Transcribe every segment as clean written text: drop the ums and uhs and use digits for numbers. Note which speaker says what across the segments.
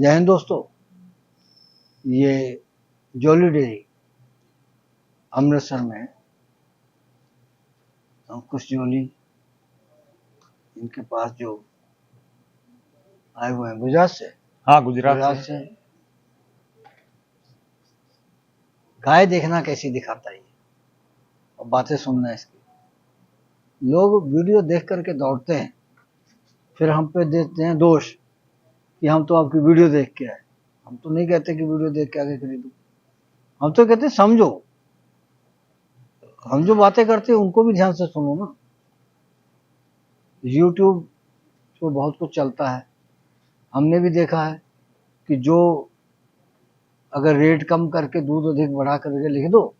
Speaker 1: जय हिंद दोस्तों, ये जॉली डेयरी अमृतसर में है। अंकुश जॉली इनके पास जो आए हुए हैं गुजरात से।
Speaker 2: हाँ, गुजरात से।
Speaker 1: गाय देखना कैसी दिखाता है और बातें सुनना इसकी। लोग वीडियो देख करके दौड़ते हैं, फिर हम पे देते हैं दोष कि हम तो आपकी वीडियो देख के आए। हम तो नहीं कहते कि वीडियो देख के आगे खरीदो, हम तो कहते समझो। हम जो बातें करते हैं उनको भी ध्यान से सुनो ना। YouTube तो बहुत कुछ चलता है, हमने भी देखा है कि जो अगर रेट कम करके दूध अधिक बढ़ा करके लिख दो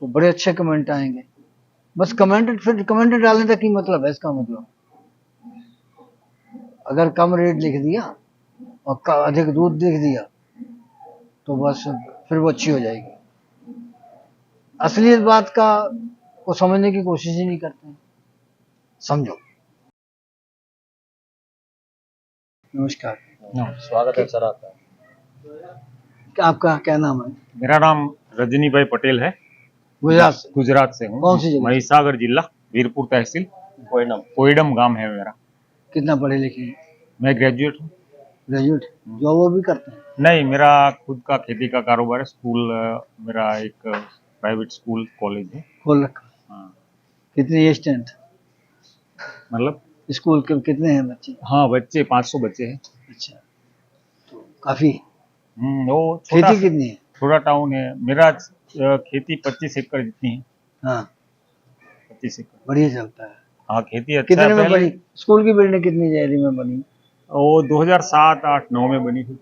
Speaker 1: तो बड़े अच्छे कमेंट आएंगे। बस कमेंट डालने तक ही मतलब है इसका मतलब। अगर कम रेट लिख दिया और अधिक दूध लिख दिया तो बस फिर वो अच्छी हो जाएगी। असली इस बात का को समझने की कोशिश ही नहीं करते। समझो। नमस्कार।
Speaker 3: स्वागत है सर आपका।
Speaker 1: आपका क्या नाम है?
Speaker 2: मेरा नाम रजनी भाई पटेल है।
Speaker 1: गुजरात से
Speaker 2: हूँ।
Speaker 1: कौन सी जगह?
Speaker 2: महिसागर जिला, वीरपुर तहसील, कोईडम गांव है मेरा।
Speaker 1: कितना पढ़े लिखे हैं?
Speaker 2: मैं ग्रेजुएट हूँ।
Speaker 1: ग्रेजुएट? जॉब वो भी करते हैं?
Speaker 2: नहीं, मेरा खुद का खेती का कारोबार है। स्कूल मेरा एक प्राइवेट स्कूल कॉलेज है।
Speaker 1: खोल रखा?
Speaker 2: हाँ।
Speaker 1: कितनी स्टूडेंट?
Speaker 2: मतलब
Speaker 1: स्कूल के कितने हैं बच्चे?
Speaker 2: हाँ, बच्चे 500 बच्चे हैं।
Speaker 1: अच्छा, तो काफी।
Speaker 2: वो
Speaker 1: खेती कितनी है?
Speaker 2: छोटा टाउन है मेरा। खेती 25 एकड़ जितनी है।
Speaker 1: हाँ,
Speaker 2: 25 एकड़
Speaker 1: बढ़िया चलता है।
Speaker 2: हाँ, खेती अच्छा
Speaker 1: कितने
Speaker 2: है।
Speaker 1: में बनी स्कूल की बिल्डिंग? कितनी एरिया में बनी?
Speaker 2: वो 2007, 8, 9 में बनी थी।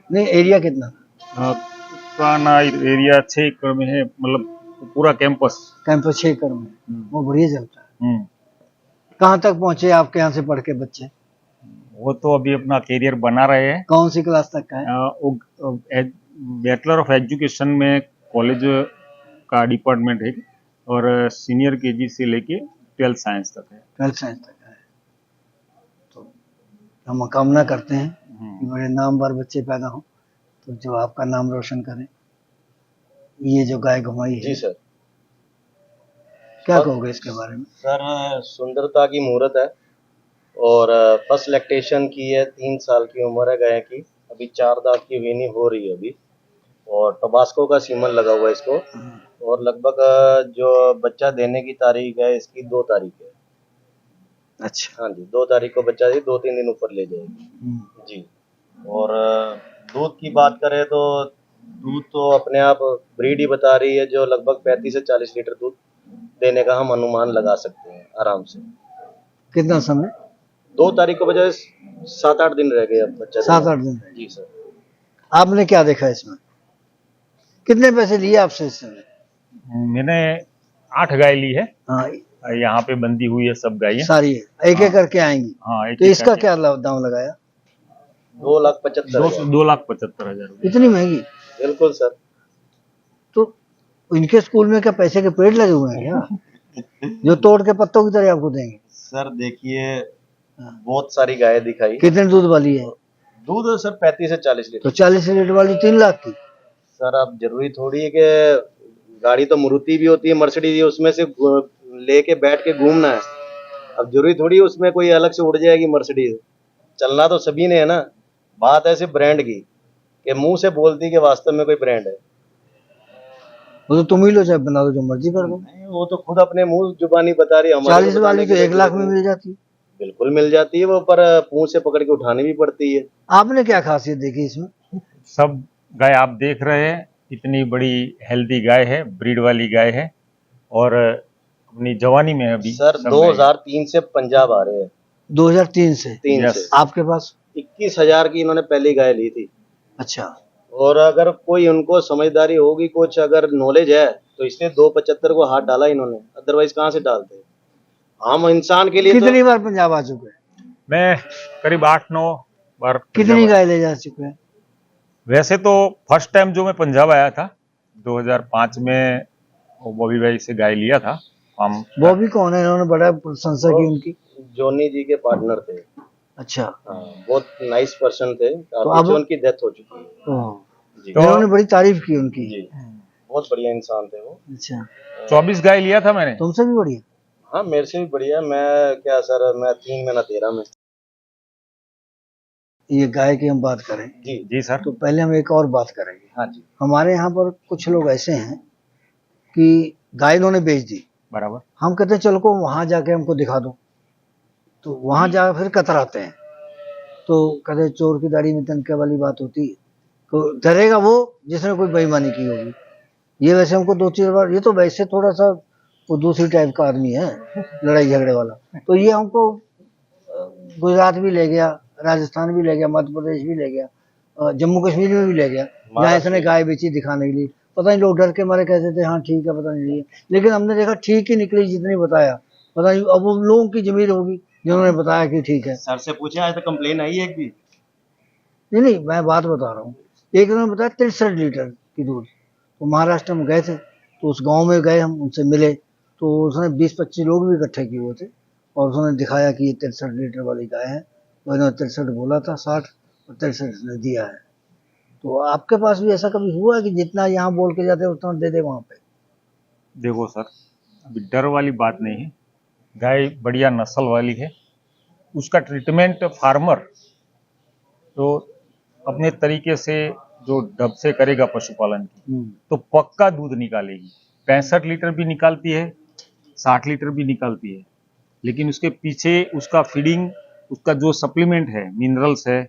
Speaker 1: नहीं, एरिया कितना?
Speaker 2: पुराना एरिया 6 एकड़ में है, मतलब पूरा कैंपस
Speaker 1: 6 एकड़ में। वो बढ़िया चलता है। कहाँ तक पहुंचे आपके यहाँ से पढ़ के बच्चे?
Speaker 2: वो तो अभी अपना कैरियर बना रहे हैं।
Speaker 1: कौन सी क्लास तक का है?
Speaker 2: बैचलर ऑफ एजुकेशन में कॉलेज का डिपार्टमेंट है और सीनियर केजी से लेके 12th साइंस तक है।
Speaker 1: 12th साइंस तक है। तो हम कामना करते हैं कि बड़े नामवर बच्चे पैदा हों, तो जो आपका नाम रोशन करें। ये जो गाय घुमाई है,
Speaker 3: जी सर,
Speaker 1: क्या कहोगे इसके बारे में?
Speaker 3: सर सुंदरता की मूर्त है और फर्स्ट लैक्टेशन की है। 3 साल की उम्र है गाय की। अभी 4 दांत की वीनी हो रही है अभी, और टबास्को का सीमन लगा हुआ है इसको। और लगभग जो बच्चा देने की तारीख है इसकी 2 तारीख है।
Speaker 1: अच्छा।
Speaker 3: हाँ जी, 2 तारीख को बच्चा दी, 2-3 दिन ऊपर ले जाएगी जी। और दूध की बात करें तो दूध तो अपने आप ब्रीड ही बता रही है, जो लगभग 35 से 40 लीटर दूध देने का हम अनुमान लगा सकते हैं आराम से।
Speaker 1: कितना समय?
Speaker 3: 2 तारीख को बजाय 7-8 दिन रह गए अब बच्चा।
Speaker 1: 7-8 दिन?
Speaker 3: जी सर।
Speaker 1: आपने क्या देखा इसमें? कितने पैसे लिए आपसे इस समय?
Speaker 2: मैंने 8 गाय ली है।
Speaker 1: हाँ,
Speaker 2: यहाँ पे बंदी हुई है सब गायें
Speaker 1: सारी है। एक एक करके आएंगी।
Speaker 2: हाँ,
Speaker 1: तो इसका क्या दाम लगाया?
Speaker 3: 2,75,000।
Speaker 1: इतनी महंगी?
Speaker 3: बिल्कुल सर।
Speaker 1: तो इनके स्कूल में क्या पैसे के पेड़ लगे हुए हैं क्या जो तोड़ के पत्तों की तरह आपको देंगे?
Speaker 3: सर देखिए, बहुत सारी गायें दिखाई।
Speaker 1: कितने दूध वाली है?
Speaker 3: दूध सर 35 से 40 लीटर।
Speaker 1: तो 40 लीटर वाली 3 लाख की?
Speaker 3: सर अब जरूरी थोड़ी है कि गाड़ी तो मारुति भी होती है, मर्सिडीज, उसमें से लेके बैठ के घूमना है। अब जरूरी थोड़ी है उसमें कोई अलग से उड़ जाएगी मर्सिडीज। चलना तो सभी ने है ना। बात है सिर्फ ब्रांड की, कि मुंह से बोलती कि वास्तव में कोई ब्रांड है।
Speaker 1: वो तो तुम ही लो, चाहे बना दो, जो मर्जी कर दो।
Speaker 3: वो तो खुद अपने मुंह जुबानी बता रही है।
Speaker 1: 40 वाली तो 1 लाख में मिल जाती है।
Speaker 3: बिल्कुल मिल जाती है वो, पर मुंह से पकड़ के उठानी भी पड़ती है।
Speaker 1: आपने क्या खासियत देखी इसमें?
Speaker 2: सब गाय आप देख रहे हैं, इतनी बड़ी हेल्दी गाय है, ब्रीड वाली गाय है और अपनी जवानी में अभी।
Speaker 3: सर 2003 से पंजाब आ रहे हैं।
Speaker 1: 2003 से?
Speaker 3: 3 से।
Speaker 1: आपके पास
Speaker 3: 21,000 की इन्होंने पहली गाय ली थी।
Speaker 1: अच्छा।
Speaker 3: और अगर कोई उनको समझदारी होगी, कुछ अगर नॉलेज है, तो इसने 275 को हाथ डाला इन्होंने, अदरवाइज कहाँ से डालते। आम इंसान के लिए
Speaker 1: कितनी बार पंजाब आ चुके हैं? मैं
Speaker 2: करीब 8-9 बार।
Speaker 1: कितनी गाय ले जा चुके हैं?
Speaker 2: वैसे तो फर्स्ट टाइम जो मैं पंजाब आया था 2005 में, बॉबी भाई से गाय लिया था हम।
Speaker 1: बॉबी कौन है? इन्होंने बड़ा प्रशंसा की उनकी।
Speaker 3: जोनी जी के पार्टनर थे।
Speaker 1: अच्छा।
Speaker 3: हाँ, बहुत नाइस पर्सन थे,
Speaker 1: तो
Speaker 3: काफी
Speaker 1: अब
Speaker 3: जो उनकी डेथ हो चुकी है।
Speaker 1: ओह,
Speaker 3: जी
Speaker 1: इन्होंने बड़ी तारीफ की उनकी।
Speaker 3: जी, बहुत बढ़िया इंसान थे वो।
Speaker 1: अच्छा,
Speaker 2: 24 गाय लिया था मैंने।
Speaker 1: तुमसे भी बढ़िया।
Speaker 3: हाँ, मेरे से भी बढ़िया। मैं क्या सर, मैं 3 में ना 13 में।
Speaker 1: ये गाय की हम बात करें
Speaker 3: जी
Speaker 2: जी सर।
Speaker 1: तो पहले हम एक और बात करेंगे।
Speaker 3: हाँ जी।
Speaker 1: हमारे यहाँ पर कुछ लोग ऐसे हैं कि गाय इन्होंने बेच दी,
Speaker 2: बराबर।
Speaker 1: हम कहते हैं चलो को वहां जाके हमको दिखा दो, तो वहां जाकर फिर कतराते हैं, तो कहते चोर की दाढ़ी में तनके वाली बात होती है। तो डरेगा वो जिसने कोई बेईमानी की होगी। ये वैसे हमको 2-4 बार, ये तो वैसे थोड़ा सा वो दूसरी टाइप का आदमी है, लड़ाई झगड़े वाला। तो ये हमको गुजरात भी ले गया, राजस्थान भी ले गया, मध्य प्रदेश भी ले गया, जम्मू कश्मीर में भी ले गया, जहाँ इसने गाय बेची दिखाने के लिए। पता नहीं लोग डर के मारे कहते थे हाँ ठीक है, पता नहीं, लेकिन हमने देखा ठीक ही निकली जितनी बताया। पता नहीं अब वो लोगों की जमीर होगी जिन्होंने बताया कि ठीक है।
Speaker 3: सर से पूछे, आज तक कंप्लेन आई है एक भी?
Speaker 1: नहीं नहीं, मैं बात बता रहा हूँ। एक उन्होंने बताया 63 लीटर की दूध। तो महाराष्ट्र में गए थे, तो उस गांव में गए, हम उनसे मिले, तो उसने 20-25 लोग भी इकट्ठे किए हुए थे, और उसने दिखाया कि ये 63 लीटर वाली गाय है। तो इन्होंने 63 बोला था, 60 और 63 ने दिया है। तो आपके पास भी ऐसा कभी हुआ है कि जितना यहाँ बोल के जाते हैं उतना दे दे वहां पे?
Speaker 2: देखो सर, अभी डर वाली बात नहीं है, गाय बढ़िया नस्ल वाली है। उसका ट्रीटमेंट फार्मर तो अपने तरीके से जो ढंग से करेगा पशुपालन की, तो पक्का दूध निकालेगी। 65 लीटर भी निकालती है, 60 लीटर भी निकालती है, लेकिन उसके पीछे उसका फीडिंग, उसका जो सप्लीमेंट है, मिनरल्स है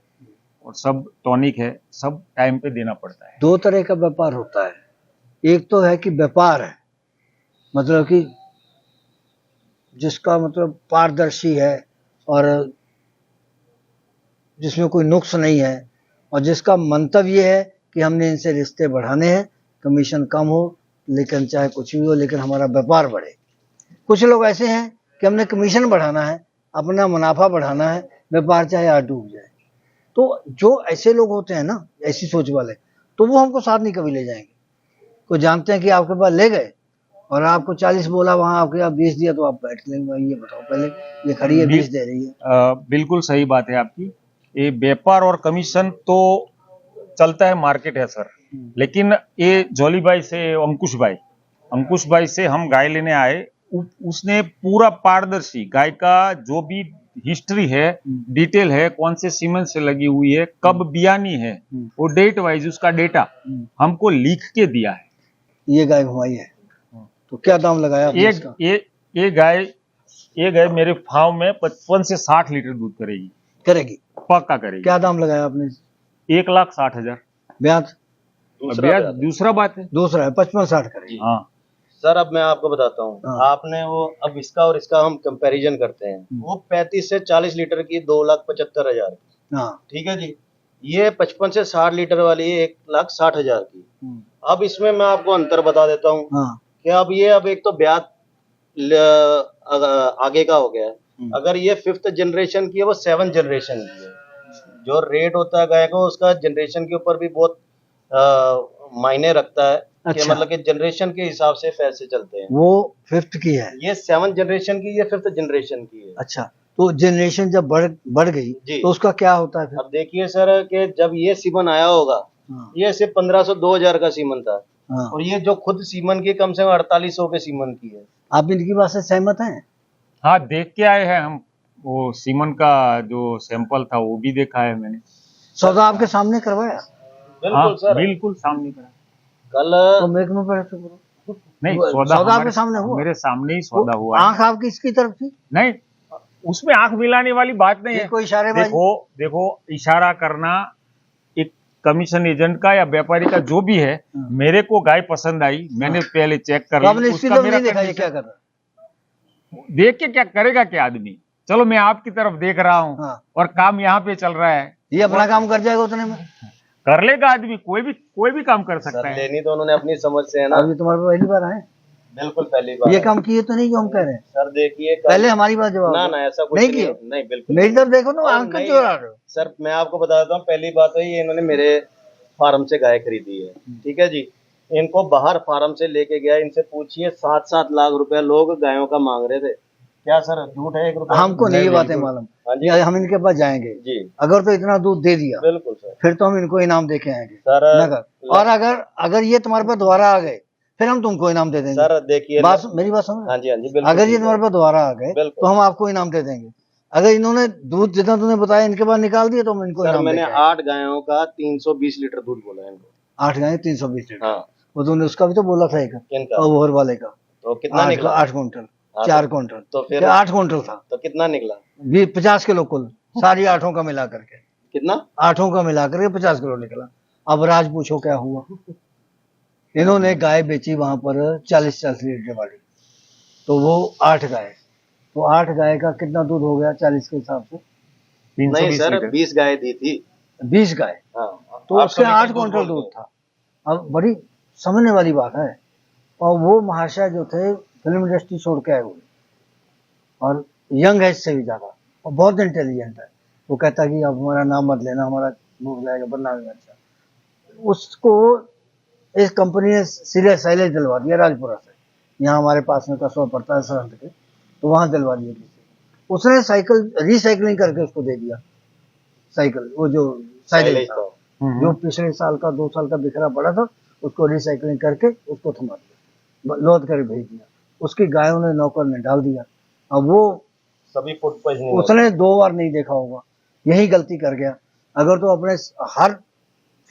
Speaker 2: और सब टॉनिक है, सब टाइम पे देना पड़ता है।
Speaker 1: 2 तरह का व्यापार होता है। एक तो है कि व्यापार है, मतलब कि जिसका मतलब पारदर्शी है और जिसमें कोई नुक्स नहीं है, और जिसका मंतव्य ये है कि हमने इनसे रिश्ते बढ़ाने हैं, कमीशन कम हो लेकिन चाहे कुछ भी हो, लेकिन हमारा व्यापार बढ़े। कुछ लोग ऐसे हैं कि हमने कमीशन बढ़ाना है, अपना मुनाफा बढ़ाना है, व्यापार चाहे आज डूब जाए। तो जो ऐसे लोग होते हैं ना, ऐसी सोच वाले, तो वो हमको साथ नहीं कभी ले जाएंगे। को जानते हैं कि आपके पास ले गए और आपको 40 बोला, वहां आपके आप 20 दिया, तो आप बैठ लेंगे। ये बताओ पहले, ये खड़ी है 20 दे रही है।
Speaker 2: बिल्कुल सही बात है आपकी। ये व्यापार और कमीशन तो चलता है, मार्केट है सर, लेकिन ये जॉली भाई से, अंकुश भाई से हम गाय लेने आए। उसने पूरा पारदर्शी गाय का जो भी हिस्ट्री है, डिटेल है, कौन से सीमेंट से लगी हुई है, कब बियानी है, वो डेट वाइज उसका डेटा हमको लिख के दिया है।
Speaker 1: ये गाय घुमाई है, तो क्या दाम लगाया आपने इसका?
Speaker 2: ये गाय मेरे फार्म में 55 से 60 लीटर दूध
Speaker 1: करेगी,
Speaker 2: पक्का करेगी।
Speaker 1: क्या दाम लगाया आपने?
Speaker 2: 1,60,000।
Speaker 1: ब्याज
Speaker 2: दूसरा बात है,
Speaker 1: दूसरा है 55-60 करेगी।
Speaker 2: हाँ
Speaker 3: सर, अब मैं आपको बताता हूँ।
Speaker 1: हाँ।
Speaker 3: आपने वो, अब इसका और इसका हम कंपैरिजन करते हैं। वो 35 से 40 लीटर की 2,75,000 की,
Speaker 1: हाँ,
Speaker 3: ठीक है जी। ये 55 से 60 लीटर वाली है 1,60,000 की। अब इसमें मैं आपको अंतर बता देता हूँ
Speaker 1: हाँ,
Speaker 3: कि अब ये, अब एक तो ब्याज आगे का हो गया है। अगर ये 5th जनरेशन की है, वो 7th जनरेशन की है। जो रेट होता है गाय को, उसका जनरेशन के ऊपर भी बहुत मायने रखता है। कि
Speaker 1: अच्छा।
Speaker 3: मतलब कि जनरेशन के हिसाब से पैसे चलते हैं।
Speaker 1: वो 5th की है।
Speaker 3: ये 7th जनरेशन की, ये 5th जनरेशन की है।
Speaker 1: अच्छा, तो जनरेशन जब बढ़ गई
Speaker 3: जी।
Speaker 1: तो उसका क्या होता है फिर?
Speaker 3: अब देखिए सर, कि जब ये सीमन आया होगा,
Speaker 1: हाँ,
Speaker 3: ये सिर्फ 1500-2000 का सीमन था,
Speaker 1: हाँ।
Speaker 3: और ये जो खुद सीमन की कम से कम 4800 के सीमन की है।
Speaker 1: आप इनकी बात से सहमत हैं?
Speaker 2: हाँ, देख के आए हैं हम। वो सीमन का जो सैंपल था वो भी देखा है मैंने।
Speaker 1: सौदा आपके सामने करवाया?
Speaker 3: बिल्कुल सर,
Speaker 2: बिल्कुल सामने करा।
Speaker 3: कल
Speaker 1: तो महकमे पर तो करो।
Speaker 2: नहीं,
Speaker 1: सौदा
Speaker 2: सौदा
Speaker 1: आपके सामने हुआ?
Speaker 2: मेरे सामने ही सौदा हुआ है।
Speaker 1: आंख आपकी इसकी तरफ थी?
Speaker 2: नहीं, उसमें आंख मिलाने वाली बात नहीं है।
Speaker 1: कोई इशारेबाजी?
Speaker 2: देखो, इशारा करना एक कमीशन एजेंट का या व्यापारी का जो भी है, मेरे को गाय पसंद आई, मैंने पहले चेक कर
Speaker 1: तो आपने इसकी
Speaker 2: उसका
Speaker 1: तरफ
Speaker 2: मेरा
Speaker 1: नहीं देखा ये
Speaker 2: condition-
Speaker 1: क्या कर रहा है?
Speaker 2: देख के क्या करेगा क्या आदमी? चलो, मैं आपकी तरफ देख रहा हूँ,
Speaker 1: हाँ।
Speaker 2: और काम यहाँ पे चल रहा है,
Speaker 1: ये अपना काम कर जाएगा उतने में?
Speaker 2: कर लेगा आदमी। कोई भी काम कर सकता
Speaker 3: सर,
Speaker 2: है।
Speaker 3: लेनी तो उन्होंने अपनी समझ से है ना।
Speaker 1: अभी तुम्हारे पास पहली बार आए?
Speaker 3: बिल्कुल पहली बार
Speaker 1: ये काम किए तो नहीं जो हम कह रहे हैं?
Speaker 3: सर देखिए,
Speaker 1: पहले हमारी बात जवाब
Speaker 3: ना
Speaker 1: दो।
Speaker 3: ना, ऐसा कुछ
Speaker 1: नहीं
Speaker 3: नहीं
Speaker 1: किए?
Speaker 3: नहीं, बिल्कुल
Speaker 1: मेरी तरफ देखो ना,
Speaker 3: और
Speaker 1: आंख
Speaker 3: नहीं।
Speaker 1: क्यों आ रहे हो?
Speaker 3: सर, मैं आपको बता देता हूँ, पहली बात तो ये, इन्होंने मेरे फार्म से गाय खरीदी है, ठीक है जी। इनको बाहर फार्म से लेके गया, इनसे पूछिए 7-7 लाख रुपया लोग गायों का मांग रहे थे, क्या सर झूठ है 1 रुपया?
Speaker 1: हमको नहीं ये बातें
Speaker 2: बिल्कुल।
Speaker 1: मालूम।
Speaker 3: हाँ जी
Speaker 1: या हम इनके पास जाएंगे,
Speaker 3: जी
Speaker 1: अगर तो इतना दूध दे दिया
Speaker 3: बिल्कुल सर।
Speaker 1: फिर तो हम इनको इनाम दे के आएंगे
Speaker 3: सर
Speaker 1: नगद। और अगर अगर ये तुम्हारे पास दोबारा आ गए फिर हम तुमको इनाम दे देंगे।
Speaker 3: सर देखिए
Speaker 1: मेरी बात सुनो।
Speaker 3: हाँ जी बिल्कुल
Speaker 1: अगर ये
Speaker 3: ठीक
Speaker 1: तुम्हारे
Speaker 3: है।
Speaker 1: पास दोबारा आ गए
Speaker 3: बिल्कुल।
Speaker 1: तो हम आपको इनाम दे देंगे। अगर इन्होंने दूध जितना तुमने बताया इनके पास निकाल दिया तो हम इनको
Speaker 3: सर
Speaker 1: इनाम
Speaker 3: मैंने
Speaker 1: देंगे।
Speaker 3: 8 गायों का 320 लीटर दूध बोला है इनको।
Speaker 1: 8 गाय 320 लीटर।
Speaker 3: हाँ
Speaker 1: वो तुमने उसका भी तो बोला था एक
Speaker 3: किनका?
Speaker 1: ओवर वाले का।
Speaker 3: तो कितना निकला?
Speaker 1: 8 क्विंटल
Speaker 3: हाँ,
Speaker 1: 4 क्विंटल
Speaker 3: तो फिर
Speaker 1: 8 क्विंटल था।
Speaker 3: तो कितना निकला?
Speaker 1: 50 किलो कुल सारी 8 का मिला करके।
Speaker 3: कितना?
Speaker 1: 8 का मिला करके 50 किलो निकला। अब राज पूछो क्या हुआ। इन्होंने गाय बेची वहां पर 40 लीटर वाली, तो वो 8 गाय, तो 8 गाय का कितना दूध हो गया 40 के हिसाब से?
Speaker 2: 320
Speaker 3: नहीं सर
Speaker 2: लीटर।
Speaker 3: 20 गाय दी थी।
Speaker 1: 20 गाय,
Speaker 3: हाँ
Speaker 1: तो
Speaker 3: 800
Speaker 1: उसके 8
Speaker 3: लीटर
Speaker 1: क्विंटल
Speaker 3: बोल
Speaker 1: दूध
Speaker 3: दो।
Speaker 1: था। अब बड़ी समझने वाली बात है। और वो महाशय जो थे फिल्म इंडस्ट्री छोड़ के आए हुए और यंग है इससे भी ज्यादा और बहुत इंटेलिजेंट है। वो कहता कि अब हमारा नाम मत लेना, हमारा डूब जाएगा, बदनामी में। अच्छा, उसको इस कंपनी ने सीधे साइलेज दिलवा दिया राजपुरा से। यहाँ हमारे पास में कस्बा पड़ता है सरहद के, तो वहां दिलवा दिया किसी। उसने साइकिल रिसाइकलिंग करके उसको दे दिया। साइकिल वो जो साइलेज था, जो पिछले साल का 2 साल का बिखरा पड़ा था, उसको रिसाइकलिंग करके उसको थमा दिया, लोद कर भेज दिया। उसकी गायों ने नौकर ने डाल दिया। अब वो
Speaker 3: सभी फूड पॉइजनिंग
Speaker 1: उसने 2 बार नहीं देखा होगा, यही गलती कर गया। अगर तो अपने हर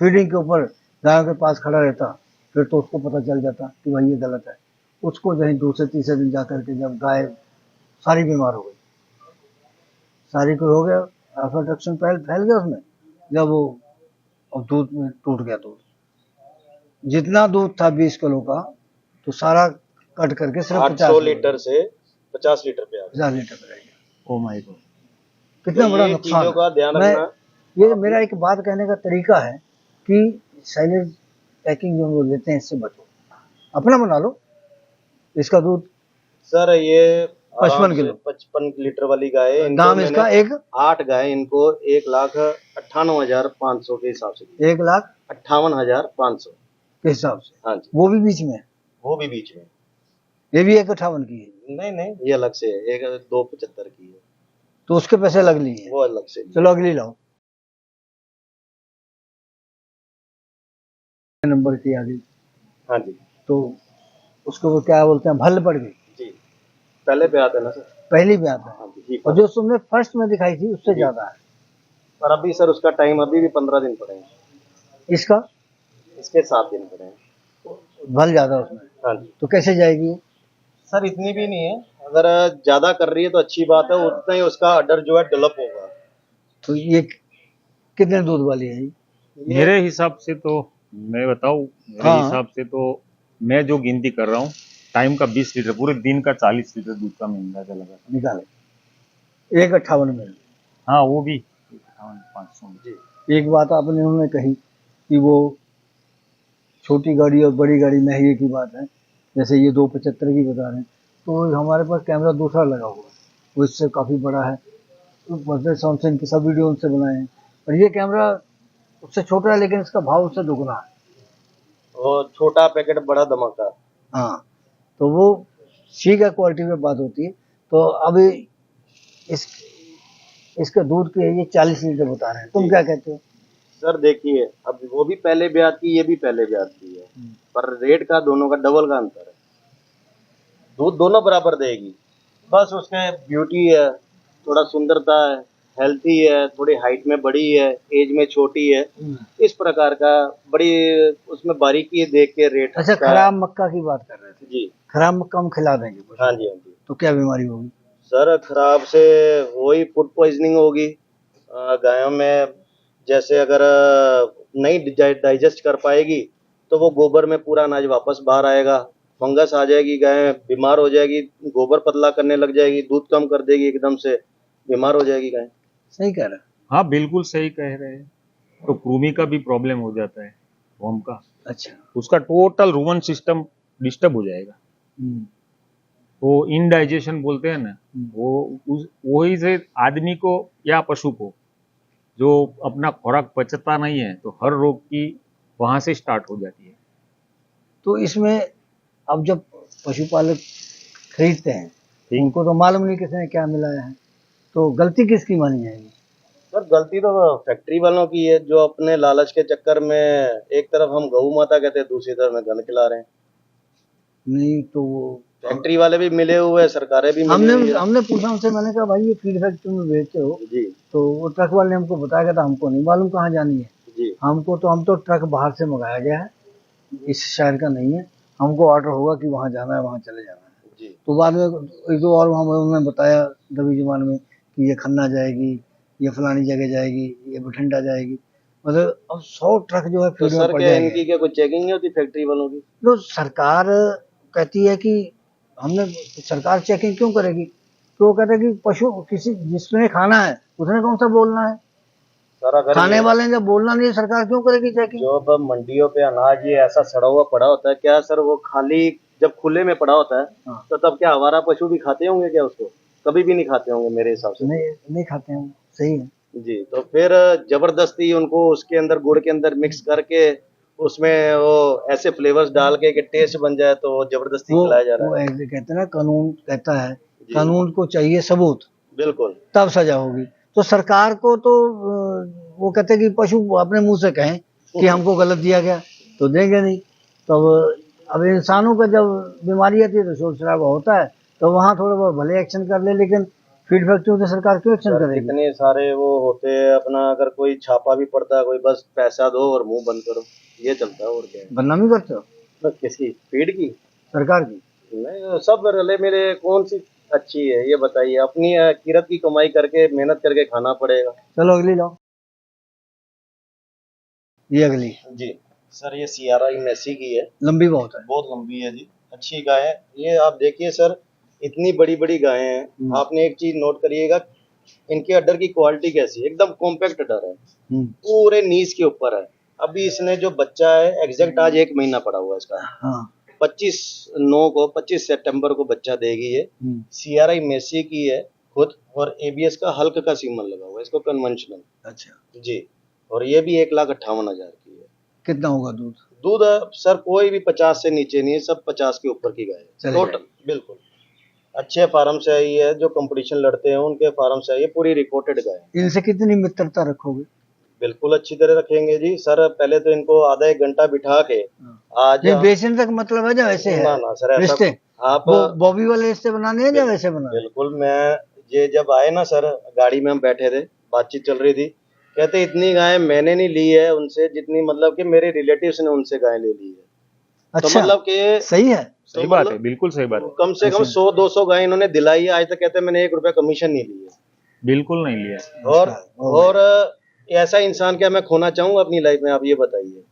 Speaker 1: फीडिंग के ऊपर गायों के पास खड़ा रहता फिर तो उसको पता चल जाता कि भाई ये गलत है। उसको कहीं दूसरे तीसरे दिन जाकर के जब गाय सारी बीमार हो गई, सारी को हो गया अफेक्शन फैल गया उसमें, जब वो अब दूध में टूट गया। दूध जितना दूध था 20 किलो का, तो सारा कट करके सिर्फ
Speaker 3: 800 लीटर से 50 लीटर पे आ गया।
Speaker 1: 50 लीटर पे रह गया।
Speaker 2: ओ माय गॉड,
Speaker 1: कितना
Speaker 3: तो
Speaker 1: बड़ा
Speaker 3: ये
Speaker 1: नुकसान
Speaker 3: चीजों का ध्यान
Speaker 1: है।
Speaker 3: रखना।
Speaker 1: ये मेरा एक बात कहने का तरीका है कि साइलेज पैकिंग जो हम लोग लेते हैं इससे बचो, अपना बना लो। इसका दूध
Speaker 3: सर ये
Speaker 1: 55 किलो
Speaker 3: 55 लीटर वाली गाय है। इनको
Speaker 1: दाम इसका
Speaker 3: मैंने
Speaker 1: एक
Speaker 3: 8 गाय इनको 1,98,500 के हिसाब से दी।
Speaker 1: 1,58,500
Speaker 3: 58,500
Speaker 1: के हिसाब से।
Speaker 3: हाँ जी
Speaker 1: वो भी बीच में है,
Speaker 3: वो भी बीच में।
Speaker 1: ये भी 1,58 की है,
Speaker 3: नहीं ये अलग से है, एक 275 की है,
Speaker 1: तो उसके पैसे लग लिए।
Speaker 3: वो अलग से।
Speaker 1: चलो अगली लाओ। नंबर की आ गई
Speaker 3: हाँ जी
Speaker 1: तो उसको वो क्या बोलते हैं, भल पड़ गई।
Speaker 3: जी पहले पे आते हैं ना सर।
Speaker 1: पहली पे आता है,
Speaker 3: हाँ जी
Speaker 1: और जो तुमने फर्स्ट में दिखाई थी उससे
Speaker 3: जी।
Speaker 1: ज्यादा है।
Speaker 3: पर अभी सर उसका टाइम अभी भी 15 दिन पड़े हैं।
Speaker 1: इसका
Speaker 3: इसके 7 दिन पड़े हैं।
Speaker 1: भल ज्यादा उसमें,
Speaker 3: हाँ जी
Speaker 1: तो कैसे जाएगी वो?
Speaker 3: सर इतनी भी नहीं है, अगर ज्यादा कर रही है तो अच्छी बात है, उतना ही उसका अडर जो है डेवलप होगा।
Speaker 1: तो ये कितने दूध वाली है?
Speaker 2: मेरे हिसाब से तो मैं बताऊं, मेरे
Speaker 1: हाँ।
Speaker 2: हिसाब से तो मैं जो गिनती कर रहा हूँ टाइम का 20 लीटर, पूरे दिन का 40 लीटर दूध का मैं अंदाजा लगा।
Speaker 1: निकाले 1,58 में।
Speaker 2: हाँ वो भी 58,500 में।
Speaker 3: जी
Speaker 1: एक बात आपने उन्होंने कही कि वो छोटी गाड़ी और बड़ी गाड़ी महंगे की बात है, जैसे ये 275 की बता रहे हैं, तो हमारे पास कैमरा दूसरा लगा हुआ है, वो इससे काफ़ी बड़ा है। तो बजट साउंड से इनके सब वीडियो उनसे बनाए हैं, और ये कैमरा उससे छोटा है लेकिन इसका भाव उससे दुगना है।
Speaker 3: वो छोटा पैकेट बड़ा धमाका।
Speaker 1: हाँ, तो वो ठीक है, क्वालिटी में बात होती है। तो अभी इसके दूध के ये 40 लीटर बता रहे हैं, तुम
Speaker 3: जी।
Speaker 1: क्या कहते हो?
Speaker 3: सर देखिए अब वो भी पहले ब्याज की, ये भी पहले ब्याज की है, पर रेट का दोनों का डबल का अंतर है। दूध दोनों बराबर देगी, बस उसका ब्यूटी है, थोड़ा सुंदरता है, हेल्थी है, थोड़ी हाइट में बड़ी है, एज में छोटी है, इस प्रकार का बड़ी उसमें बारीकी देख के रेट।
Speaker 1: अच्छा, खराब मक्का की बात कर रहे थे।
Speaker 3: जी
Speaker 1: खराब मक्का हम खिला देंगे कुछ,
Speaker 3: हाँ जी हाँ जी।
Speaker 1: तो क्या बीमारी होगी?
Speaker 3: सर खराब से वही फूड पॉइजनिंग होगी गायों में। जैसे अगर नहीं डाइजेस्ट कर पाएगी तो वो गोबर में पूरा अनाज वापस बाहर आएगा, फंगस आ जाएगी, गाय बीमार हो जाएगी, गोबर पतला करने लग जाएगी, दूध कम कर देगी, एकदम से बीमार हो जाएगी गाय।
Speaker 1: सही कह रहे हैं।
Speaker 2: हाँ बिल्कुल सही कह रहे हैं। तो कृमि का भी प्रॉब्लम हो जाता है वर्म का,
Speaker 1: अच्छा।
Speaker 2: उसका टोटल रूमन सिस्टम डिस्टर्ब हो जाएगा। वो इनडाइजेशन बोलते हैं ना, वो वही से आदमी को या पशु को जो अपना खुराक पचता नहीं है, तो हर रोग की वहां से स्टार्ट हो जाती है।
Speaker 1: तो इसमें अब जब पशुपालक खरीदते हैं उनको तो मालूम नहीं किसने क्या मिलाया है, तो गलती किसकी मानी जाएगी?
Speaker 3: सर गलती तो फैक्ट्री वालों की है, जो अपने लालच के चक्कर में एक तरफ हम गऊ माता कहते हैं, दूसरी तरफ में गंद खिला रहे हैं।
Speaker 1: नहीं तो
Speaker 3: फैक्ट्री वाले भी मिले हुए हैं, सरकारें भी मिली हुई है।
Speaker 1: हमने पूछा उनसे, मैंने कहा भाई ये फीड फैक्ट्री में बेचते हो?
Speaker 3: जी
Speaker 1: तो वो ट्रक वाले ने हमको बताया था, हमको नहीं मालूम कहाँ जानी है।
Speaker 3: जी
Speaker 1: हम तो ट्रक बाहर से मंगाया गया है, इस शहर का नहीं है, हमको ऑर्डर होगा कि वहाँ जाना है, वहाँ चले जाना है।
Speaker 3: जी
Speaker 1: तो बाद में एक दो और उन्होंने बताया दबी जुबान में कि ये खन्ना जाएगी, ये फलानी जगह जाएगी, ये बठिंडा जाएगी, मतलब अब 100 ट्रक जो है
Speaker 3: तो
Speaker 1: फील्ड में
Speaker 3: सर
Speaker 1: पड़
Speaker 3: क्या
Speaker 1: जाएंगे।
Speaker 3: इनकी क्या कुछ चेकिंग नहीं होती फैक्ट्री वालों की?
Speaker 1: तो सरकार कहती है कि हमने, सरकार चेकिंग क्यों करेगी? तो वो कहते हैं कि पशु किसी जिसने खाना है उसने कौन सा बोलना है,
Speaker 3: सर अगर
Speaker 1: खाने वाले ने जब बोलना नहीं है सरकार क्यों करेगी चेकिंग?
Speaker 3: जो अब मंडियों पे अनाज ये ऐसा सड़ा हुआ पड़ा होता है, क्या सर वो खाली जब खुले में पड़ा होता है
Speaker 1: हाँ।
Speaker 3: तो तब क्या आवारा पशु भी खाते होंगे क्या उसको? कभी भी नहीं खाते होंगे मेरे हिसाब से।
Speaker 1: नहीं खाते हैं, सही है।
Speaker 3: जी, तो फिर जबरदस्ती उनको उसके अंदर गुड़ के अंदर मिक्स करके उसमें वो ऐसे फ्लेवर्स डाल के कि टेस्ट बन जाए, तो जबरदस्ती खिलाया जा रहा
Speaker 1: वो
Speaker 3: है।
Speaker 1: ऐसे कहते हैं ना, कानून कहता है,
Speaker 3: जी।
Speaker 1: कानून को चाहिए सबूत,
Speaker 3: बिल्कुल
Speaker 1: तब सजा होगी। तो सरकार को तो वो कहते हैं कि पशु अपने मुंह से कहें कि हमको गलत दिया गया, तो देंगे नहीं। तो अब इंसानों का जब बीमारी आती है तो शोर शराबा होता है, तो वहाँ थोड़ा बहुत भले एक्शन कर ले, लेकिन फीड फैक्ट्री तो सरकार क्यों एक्शन
Speaker 3: सर,
Speaker 1: करेगी?
Speaker 3: कितने सारे वो होते हैं अपना, अगर कोई छापा भी पड़ता है, कोई बस पैसा दो और मुंह बंद करो, ये चलता है। और क्या है?
Speaker 1: बदनामी करते हो
Speaker 3: तो किसकी? फीड की?
Speaker 1: सरकार की?
Speaker 3: नहीं, सब रले मेरे, कौन सी अच्छी है ये बताइए? अपनी किरत की कमाई करके मेहनत करके खाना पड़ेगा।
Speaker 1: चलो अगली लाओ, ये अगली
Speaker 3: जी सर, ये CRI मेसी की है,
Speaker 1: लंबी बहुत है।
Speaker 3: बहुत लंबी है जी, अच्छी गाय है। ये आप देखिए सर, इतनी बड़ी बड़ी गायें हैं। आपने एक चीज नोट करिएगा, इनके अड्डर की क्वालिटी कैसी है, एकदम कॉम्पैक्ट अड्डर है, पूरे नीज के ऊपर है। अभी इसने जो बच्चा है, एग्जैक्ट आज 1 महीना पड़ा हुआ है इसका।
Speaker 1: हाँ
Speaker 3: 25 सितंबर को बच्चा देगी ये। CRI मेसी की है खुद, और ABS का हल्क का सीमन लगा हुआ है इसको, कन्वेंशनल।
Speaker 1: अच्छा,
Speaker 3: जी, और ये भी 1,58,000 की है।
Speaker 1: कितना होगा दूध?
Speaker 3: दूध सर कोई भी 50 से नीचे नहीं है, सब 50 के ऊपर की गाय है टोटल। बिल्कुल अच्छे फार्म से आई है, जो कंपटीशन लड़ते हैं उनके फार्म से आई है, पूरी रिपोर्टेड गाय है।
Speaker 1: इनसे कितनी मित्रता रखोगे?
Speaker 3: बिल्कुल अच्छी तरह रखेंगे जी सर। पहले तो इनको आधा 1 घंटा बिठा के आज
Speaker 1: नहीं, बेचने तक मतलब है या वैसे है?
Speaker 3: ना सर, ऐसा
Speaker 1: रिश्ते
Speaker 3: आप
Speaker 1: बॉबी वाले रिश्ते बनाने हैं या वैसे बनाने?
Speaker 3: बिल्कुल। मैं ये जब आए ना सर, गाड़ी में हम बैठे थे, बातचीत चल रही थी, कहते इतनी गाय मैंने नहीं ली है उनसे जितनी मतलब कि मेरे रिलेटिव्स ने उनसे गाय ले ली है।
Speaker 1: अच्छा,
Speaker 3: तो मतलब कि
Speaker 1: सही है,
Speaker 2: सही बात है, बिल्कुल सही बात है।
Speaker 3: कम से कम 100-200 गाय इन्होंने दिलाई है। आज तक कहते हैं मैंने 1 रुपया कमीशन नहीं ली है।
Speaker 2: बिल्कुल नहीं लिया।
Speaker 3: और ऐसा इंसान क्या मैं खोना चाहूंगा अपनी लाइफ में, आप ये बताइए।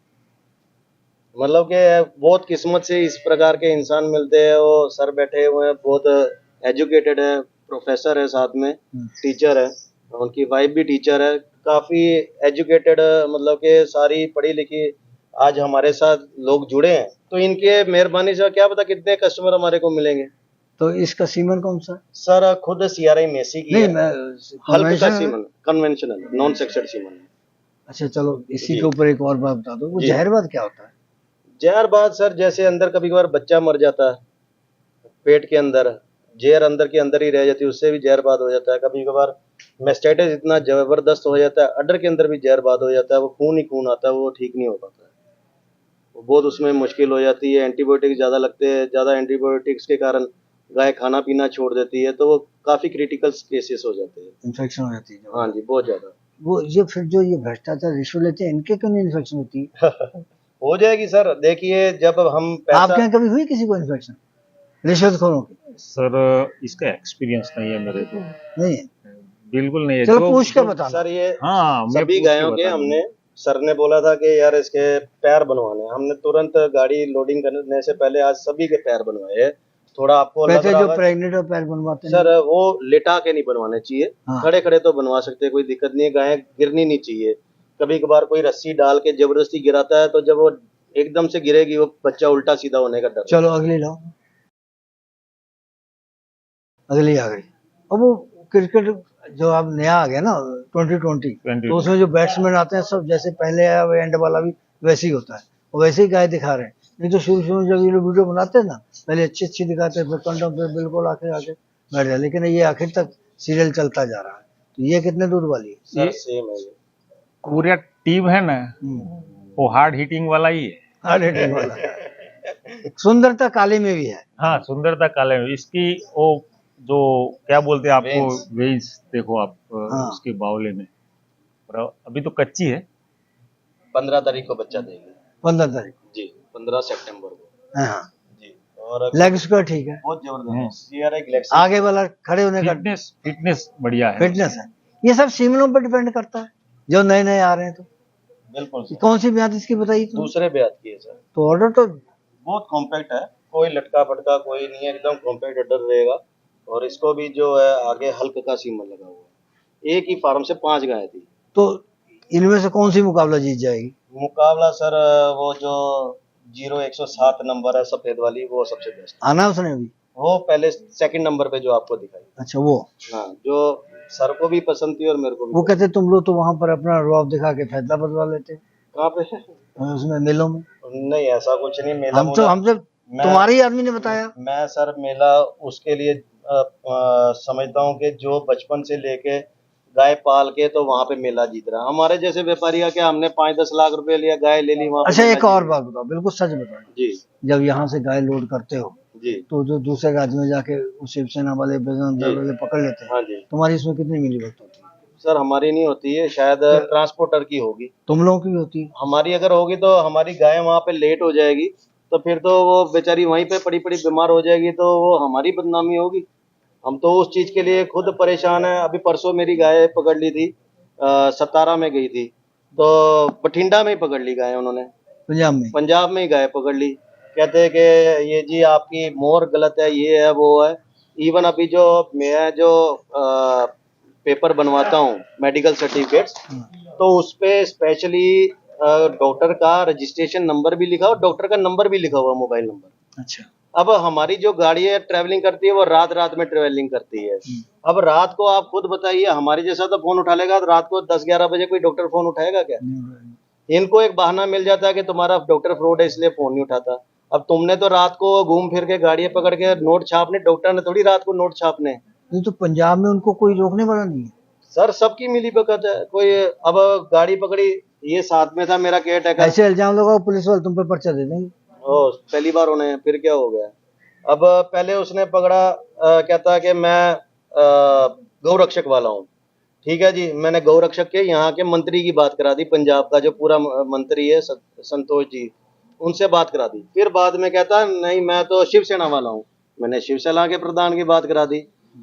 Speaker 3: मतलब कि बहुत किस्मत से इस प्रकार के इंसान मिलते हैं। वो सर बैठे हुए हैं, बहुत एजुकेटेड है, प्रोफेसर है, साथ में टीचर है, उनकी वाइफ भी टीचर है, काफी एजुकेटेड, मतलब कि सारी पढ़ी लिखी। आज हमारे साथ लोग जुड़े हैं, तो इनके मेहरबानी से क्या पता कितने कस्टमर हमारे को मिलेंगे।
Speaker 1: तो इसका सीमन कौन सा?
Speaker 3: सर खुद CRI मेसी की
Speaker 1: नहीं,
Speaker 3: है, हल्क का सीमन, कन्वेंशनल नॉन सेक्सड सीमन है।
Speaker 1: अच्छा चलो, इसी के ऊपर एक और बात बता दो, वो
Speaker 3: जी।
Speaker 1: जहरबाद क्या होता है?
Speaker 3: जहरबाद सर, जैसे अंदर कभी कभार बच्चा मर जाता है, पेट के अंदर जहर अंदर के अंदर ही रह जाती है, उससे भी जहरबाद हो जाता है। कभी कभार मेस्टाइटिस इतना जबरदस्त हो जाता है, अड्डर के अंदर भी जहरबाद हो जाता है, वो खून ही खून आता है, वो ठीक नहीं हो पाता है, वो बहुत उसमें मुश्किल हो जाती है। एंटीबायोटिक्स ज़्यादा लगते हैं, ज़्यादा एंटीबायोटिक्स के कारण गाय खाना पीना छोड़ देती है, तो वो काफ़ी क्रिटिकल केसेस हो जाते हैं,
Speaker 1: इन्फेक्शन हो जाती है।
Speaker 3: हाँ जी, बहुत ज़्यादा।
Speaker 1: वो ये फिर जो ये भ्रष्टाचार रिश्वत लेते हैं, इनके क्यों नहीं इन्फेक्शन होती?
Speaker 3: हो जाएगी सर, देखिए जब हम
Speaker 1: आपके यहाँ कभी हुई किसी को इन्फेक्शन रिश्वतखोरों की?
Speaker 2: सर इसका एक्सपीरियंस नहीं है मेरे को,
Speaker 1: नहीं है?
Speaker 2: बिल्कुल नहीं है।
Speaker 1: चलो पूछ के बताना
Speaker 3: सर ये
Speaker 2: हाँ, मैं
Speaker 3: सभी
Speaker 2: पूछ के
Speaker 3: गायों के
Speaker 2: बताऊंगा।
Speaker 3: हमने, सर ने बोला था कि यार इसके पैर बनवाने, हमने तुरंत गाड़ी लोडिंग करने से पहले आज सभी के पैर बनवाए। थोड़ा आपको लग
Speaker 1: वैसे
Speaker 3: रहा
Speaker 1: जो
Speaker 3: होगा
Speaker 1: प्रेग्नेंट और पैर बनवाते हैं
Speaker 3: सर, वो लेटा के नहीं बनवाने चाहिए,
Speaker 1: हाँ।
Speaker 3: खड़े खड़े तो बनवा सकते हैं, कोई दिक्कत नहीं है। गायें गिरनी नहीं चाहिए। कभी कभार कोई रस्सी डाल के जबरदस्ती गिराता है, तो जब वो एकदम से गिरेगी, वो बच्चा उल्टा सीधा होने का डर।
Speaker 1: चलो अगली लाओ, अगली आ गई। अब वो क्रिकेट जो अब नया आ गया ना 2020, तो उसमें जो बैट्समैन आते हैं सब जैसे पहले आया वो एंड वाला भी वैसे ही होता है, वो वैसे ही गाय दिखा रहे हैं। नहीं तो शुरू शुरू में जब ये लोग वीडियो बनाते हैं ना, पहले अच्छी अच्छी दिखाते हैं, फिर कंडम पे बिल्कुल आके बैठ जाए, लेकिन ये आखिर तक सीरियल चलता जा रहा है। तो ये कितने दूध वाली है?
Speaker 3: सर सेम है ये।
Speaker 2: कोरिया टीम है ना, वो हार्ड हिटिंग वाला ही है।
Speaker 1: हार्ड हिटिंग वाला। सुंदरता काले में भी है।
Speaker 2: हाँ, सुंदरता काले में। इसकी वो जो क्या बोलते हैं आपको, वेज देखो आप
Speaker 1: हाँ।
Speaker 2: उसके बावले में, और अभी तो कच्ची है।
Speaker 3: 15 तारीख को बच्चा देगी
Speaker 1: 15 तारीख
Speaker 3: जी, 15 सितंबर को
Speaker 1: हाँ।
Speaker 3: जी। और
Speaker 1: लेग स्क्वायर ठीक है,
Speaker 3: बहुत जबरदस्त CRI गैलेक्सी।
Speaker 1: आगे वाला खड़े होने का
Speaker 2: फिटनेस बढ़िया है।
Speaker 1: फिटनेस है। ये सब सीमनों पर डिपेंड करता है, जो नए नए आ रहे हैं। तो
Speaker 3: बिल्कुल सर।
Speaker 1: कौन सी ब्याज इसकी बताइए तुम?
Speaker 3: दूसरे ब्याज की है सर।
Speaker 1: तो ऑर्डर तो
Speaker 3: बहुत कॉम्पैक्ट है, कोई लटका पटका कोई नहीं है, एकदम कॉम्पैक्ट ऑर्डर रहेगा। और इसको भी जो है आगे हल्क का सीमन लगा हुआ है। एक ही फार्म से 5 गायें थी।
Speaker 1: तो इनमें से कौन सी मुकाबला जीत जाएगी?
Speaker 3: मुकाबला सर वो जो 0107 नंबर है सफेद वाली, वो सबसे बेस्ट।
Speaker 1: आना उसने भी?
Speaker 3: वो पहले सेकंड नंबर पे जो आपको दिखाई।
Speaker 1: अच्छा वो,
Speaker 3: हाँ, जो सर को भी पसंद थी और मेरे को भी।
Speaker 1: वो कहते तुम लोग तो वहां पर अपना रुआब दिखा के फैसला बदलवा लेते।
Speaker 3: कहाँ पे?
Speaker 1: उसमें मेलों में।
Speaker 3: नहीं ऐसा कुछ नहीं। मेला
Speaker 1: हमसे तुम्हारे ही आदमी ने बताया।
Speaker 3: मैं सर मेला उसके लिए समझता हूँ कि जो बचपन से लेके गाय पाल के तो वहाँ पे मेला जीत रहा है। हमारे जैसे व्यापारी का क्या, हमने 5-10 लाख रुपए लिया, गाय ले ली वहाँ पे।
Speaker 1: अच्छा एक और बात बताओ, बिल्कुल सच बताओ
Speaker 3: जी।
Speaker 1: जब यहाँ से गाय लोड करते हो
Speaker 3: जी
Speaker 1: तो जो दूसरे राज्य में जाके शिवसेना वाले बजरंग दल वाले पकड़ लेते हैं,
Speaker 3: हाँ जी।
Speaker 1: तुम्हारी इसमें कितनी मिली भगत होती है?
Speaker 3: सर हमारी नहीं होती है, शायद ट्रांसपोर्टर की होगी।
Speaker 1: तुम लोगों की भी होती है?
Speaker 3: हमारी अगर होगी तो हमारी गाय वहाँ पे लेट हो जाएगी, तो फिर तो वो बेचारी वहीं पे पड़ी पड़ी बीमार हो जाएगी, तो वो हमारी बदनामी होगी। हम तो उस चीज के लिए खुद परेशान है। अभी परसों मेरी गाय पकड़ ली थी, सतारा में गई थी, तो बठिंडा में ही पकड़ ली गाय उन्होंने। पंजाब में ही गाय पकड़ ली। कहते हैं कि ये जी आपकी मोहर गलत है, ये है वो है। इवन अभी जो मैं जो पेपर बनवाता हूँ मेडिकल सर्टिफिकेट्स, तो उस पे स्पेशली डॉक्टर का रजिस्ट्रेशन नंबर भी लिखा और डॉक्टर का नंबर भी लिखा हुआ, मोबाइल नंबर।
Speaker 1: अच्छा।
Speaker 3: अब हमारी जो गाड़ी है ट्रैवलिंग करती है, वो रात रात में ट्रैवलिंग करती है। अब रात को आप खुद बताइए, हमारे जैसा तो फोन उठा लेगा, तो रात को 10-11 बजे कोई डॉक्टर फोन उठाएगा क्या? इनको एक बहाना मिल जाता है कि तुम्हारा डॉक्टर फ्रॉड है इसलिए फोन नहीं उठाता। अब तुमने तो रात को घूम फिर के गाड़ियां पकड़ के नोट छापने, डॉक्टर ने थोड़ी रात को नोट छापने।
Speaker 1: नहीं तो पंजाब में उनको कोई रोकने वाला नहीं है
Speaker 3: सर, सबकी मिली भगत है। कोई अब गाड़ी पकड़ी, ये साथ में था मेरा केयर टेकर।
Speaker 1: ऐसे इल्जाम लगाओ पुलिस वाले तुम पे पर्चा दे देंगे।
Speaker 3: पहली बार उन्हें, फिर क्या हो गया? अब पहले उसने पकड़ा, कहता कि मैं गौ रक्षक वाला हूँ। ठीक है जी, मैंने गौ रक्षक के यहाँ के मंत्री की बात करा दी, पंजाब का जो पूरा मंत्री है संतोष जी, उनसे बात करा दी। फिर बाद में कहता नहीं मैं तो शिवसेना वाला हूँ, मैंने शिवसेना के प्रधान की बात करा दी।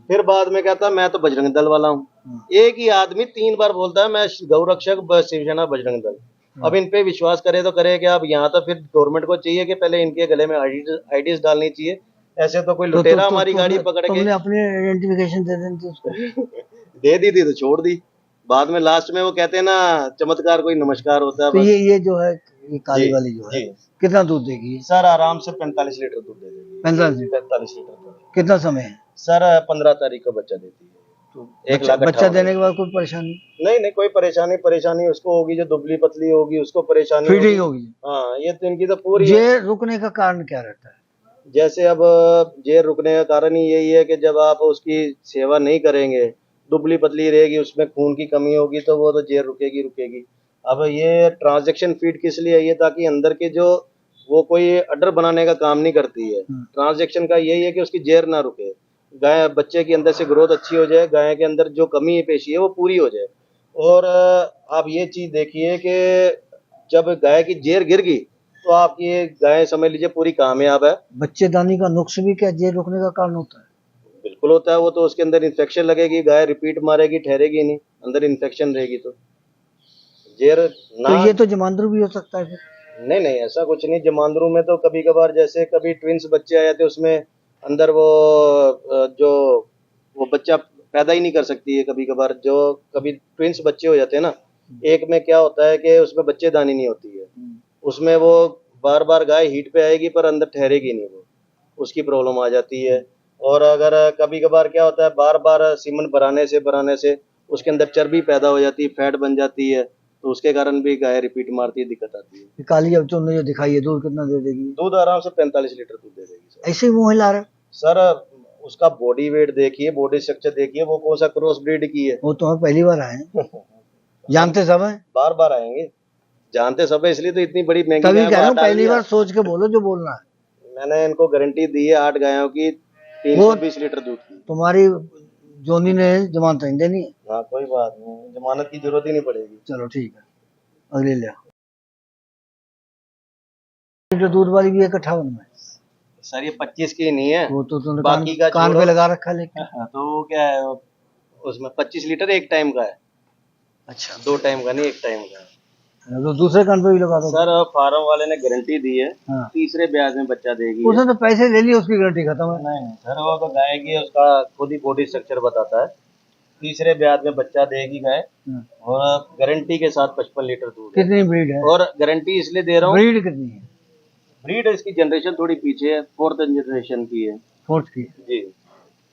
Speaker 3: फिर बाद में कहता मैं तो बजरंग दल वाला हूँ। एक ही आदमी 3 बार बोलता है मैं गौ रक्षक, शिवसेना, बजरंग दल। अब इन पे विश्वास करे तो करे क्या? अब यहाँ तो फिर गवर्नमेंट को चाहिए कि पहले इनके गले में आईडीज डालनी चाहिए। ऐसे तो कोई लुटेरा हमारी गाड़ी पकड़ के
Speaker 1: तुमने अपनी आइडेंटिफिकेशन दे देनी थी उसको।
Speaker 3: दे दी थी तो छोड़ दी। बाद में लास्ट में वो कहते हैं ना, चमत्कार कोई नमस्कार होता है।
Speaker 1: तो ये जो है ये काली वाली जो है कितना दूध देगी?
Speaker 3: सर आराम से 45 लीटर दूध दे देगी। 45 लीटर।
Speaker 1: कितना समय है?
Speaker 3: सर 15 तारीख को बच्चा देती है।
Speaker 1: तो 1 लाख बच्चा देने के बाद कोई परेशानी?
Speaker 3: नहीं कोई परेशानी उसको होगी जो दुबली पतली होगी, उसको परेशानी
Speaker 1: फीडिंग होगी।
Speaker 3: हाँ, ये तो इनकी तो पूरी।
Speaker 1: ये रुकने का कारण क्या रहता है?
Speaker 3: जैसे अब जेर रुकने का कारण ही यही है कि जब आप उसकी सेवा नहीं करेंगे, दुबली पतली रहेगी, उसमें खून की कमी होगी, तो वो तो जेर रुकेगी। अब ये ट्रांजैक्शन फीड किस लिए है? ये ताकि अंदर के जो वो कोई अडर बनाने का काम नहीं करती है। ट्रांजैक्शन का यही है कि उसकी जेर ना रुके, गाय बच्चे की अंदर से ग्रोथ अच्छी हो जाए, गाय के अंदर जो कमी पेशी है वो पूरी हो जाए। और आप ये चीज देखिए कि जब गाय की जेर गिर गई तो आपकी ये गाय समझ लीजिए पूरी कामयाब है।
Speaker 1: बच्चेदानी का नुक्स भी क्या जेर रुकने का कारण होता है?
Speaker 3: बिल्कुल होता है। वो तो उसके अंदर इन्फेक्शन लगेगी, गाय रिपीट मारेगी, ठहरेगी नहीं, अंदर इन्फेक्शन रहेगी तो जेर ना।
Speaker 1: तो ये तो जमांदरू भी हो सकता है फिर?
Speaker 3: नहीं ऐसा कुछ नहीं। जमांदरू में तो कभी कभार जैसे कभी ट्विंस बच्चे आ जाते, उसमें अंदर वो जो वो बच्चा पैदा ही नहीं कर सकती है। कभी कभार जो कभी ट्विंस बच्चे हो जाते हैं ना, एक में क्या होता है कि उसमें बच्चेदानी नहीं होती है, उसमें वो बार बार गाय हीट पे आएगी पर अंदर ठहरेगी नहीं, वो उसकी प्रॉब्लम आ जाती है। और अगर कभी कभार क्या होता है, बार बार सीमन भराने से उसके अंदर चर्बी पैदा हो जाती है, फैट बन जाती है, तो उसके कारण भी गाय रिपीट मारती है, दिक्कत आती है।
Speaker 1: काली अब तुमने जो दिखाई है दूध कितना दे देगी?
Speaker 3: दूध आराम से 45 लीटर दूध दे देगी सर।
Speaker 1: ऐसे ही मुँह हिला रहे
Speaker 3: सर? उसका बॉडी वेट देखिए, बॉडी स्ट्रक्चर देखिए, वो कौन सा क्रॉस ब्रीड की है।
Speaker 1: वो तो हम पहली बार आए हैं, जानते सब हैं,
Speaker 3: बार बार आएंगे, जानते सब है, इसलिए तो इतनी बड़ी महंगी
Speaker 1: तभी
Speaker 3: गाय
Speaker 1: कह रहा हूँ
Speaker 3: बाहर डाल
Speaker 1: पहली
Speaker 3: दिया।
Speaker 1: बार सोच के बोलो जो बोलना है।
Speaker 3: मैंने इनको गारंटी दी है 8 गायों की, 320 लीटर दूध की।
Speaker 1: तुम्हारी जोनी ने जमानत नहीं देनी है।
Speaker 3: हाँ कोई बात नहीं, जमानत की जरूरत ही नहीं पड़ेगी।
Speaker 1: चलो ठीक है, अगले ले आओ। लीटर दूध वाली भी है 58 में।
Speaker 3: सर ये 25 की नहीं है,
Speaker 1: वो तो तुमने
Speaker 3: बाकी का
Speaker 1: कान पे
Speaker 3: छोड़ो।
Speaker 1: लगा रखा है लेकिन।
Speaker 3: हाँ, तो वो क्या है, उसमें 25 लीटर एक टाइम का है,
Speaker 1: अच्छा,
Speaker 3: 2 टाइम का नहीं, एक टाइम का है।
Speaker 1: तो दूसरे कान पे भी लगा दो।
Speaker 3: सर फार्म वाले ने गारंटी दी है,
Speaker 1: हाँ।
Speaker 3: तीसरे ब्याज में बच्चा देगी।
Speaker 1: उसने तो पैसे ले लिए, उसकी गारंटी खत्म है।
Speaker 3: नहीं सर, वो तो गाय की उसका खुद ही बॉडी स्ट्रक्चर बताता है, तीसरे ब्याज में बच्चा देगी गाय,
Speaker 1: हाँ।
Speaker 3: और गारंटी के साथ 55 लीटर दूध है।
Speaker 1: कितनी ब्रीड है?
Speaker 3: और गारंटी इसलिए दे रहा हूँ,
Speaker 1: ब्रीड कितनी है?
Speaker 3: ब्रीड इसकी जनरेशन थोड़ी पीछे है, 4th जनरेशन की है
Speaker 1: 4th की।
Speaker 3: जी।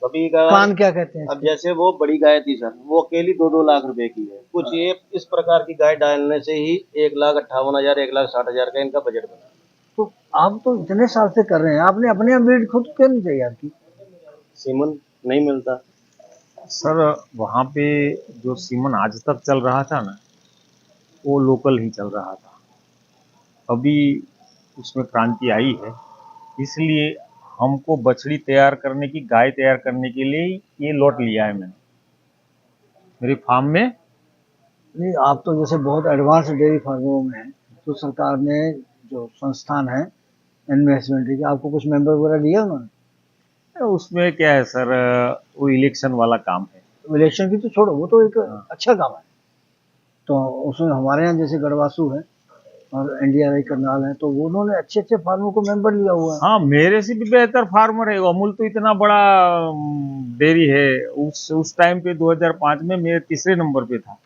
Speaker 3: कभी का
Speaker 1: कान क्या कहते हैं?
Speaker 3: अब जैसे वो बड़ी गाय थी सर, वो अकेली 2-2 लाख रुपए की है, कुछ ये इस प्रकार की गाय डालने से ही 1,58,000 1,60,000 का इनका बजट बना।
Speaker 1: तो आप तो इतने साल से कर रहे हैं, आपने अपने यहाँ ब्रीड खुद क्यों नहीं तैयार की?
Speaker 3: सीमन नहीं मिलता
Speaker 2: सर। वहाँ पे जो सीमन आज तक चल रहा था ना, वो लोकल ही चल रहा था। अभी उसमें क्रांति आई है, इसलिए हमको बछड़ी तैयार करने की, गाय तैयार करने के लिए ये लॉट लिया है मैंने मेरी फार्म में।
Speaker 1: नहीं, आप तो जैसे बहुत एडवांस डेयरी फार्मों में हैं, तो सरकार ने जो संस्थान है इन्वेस्टमेंट की, आपको कुछ मेंबर वगैरह दिया उन्होंने?
Speaker 2: उसमें क्या है सर, वो इलेक्शन वाला काम है।
Speaker 1: इलेक्शन की तो छोड़ो, वो तो एक अच्छा काम है। तो उसमें हमारे यहाँ जैसे गढ़वासु है और NDRI करनाल है, तो उन्होंने अच्छे अच्छे फार्मों को मेंबर लिया हुआ है।
Speaker 2: हाँ, मेरे से भी बेहतर फार्मर है। अमूल तो इतना बड़ा डेयरी है। उस टाइम पे 2005 में मेरे तीसरे नंबर पे था।